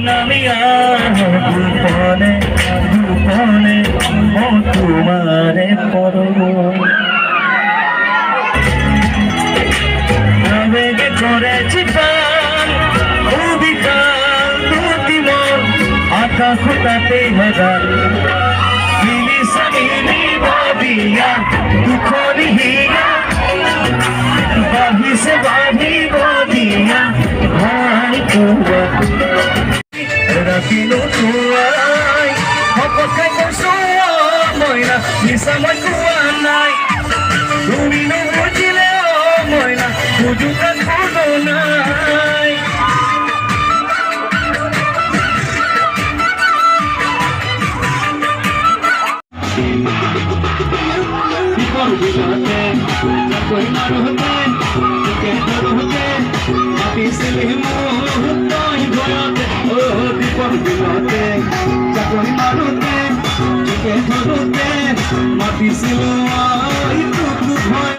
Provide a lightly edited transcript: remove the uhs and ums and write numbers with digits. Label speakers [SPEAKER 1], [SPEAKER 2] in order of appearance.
[SPEAKER 1] নামিয়া গোপনে গোপনে তোমারে পরব আবেগে করেছি প্রাণ অধিকার দুতিমন আকাশ তাতে হাজার মিলিসা মিলি বাবিয়া দুঃখনি হিয়া বাহিসে বাহি বদিয়া ভাই কুয়া Rakino tuay Hapagkay ko suwamoy na Nisamay kuwanay Lumino mo chileomoy na Tujukan ko donay Ipor bilate Ako'y marohote Tuke marohote Mati silimo To'y goyote Ipor bilate Ako'y marohote Tuke marohote Mati silimo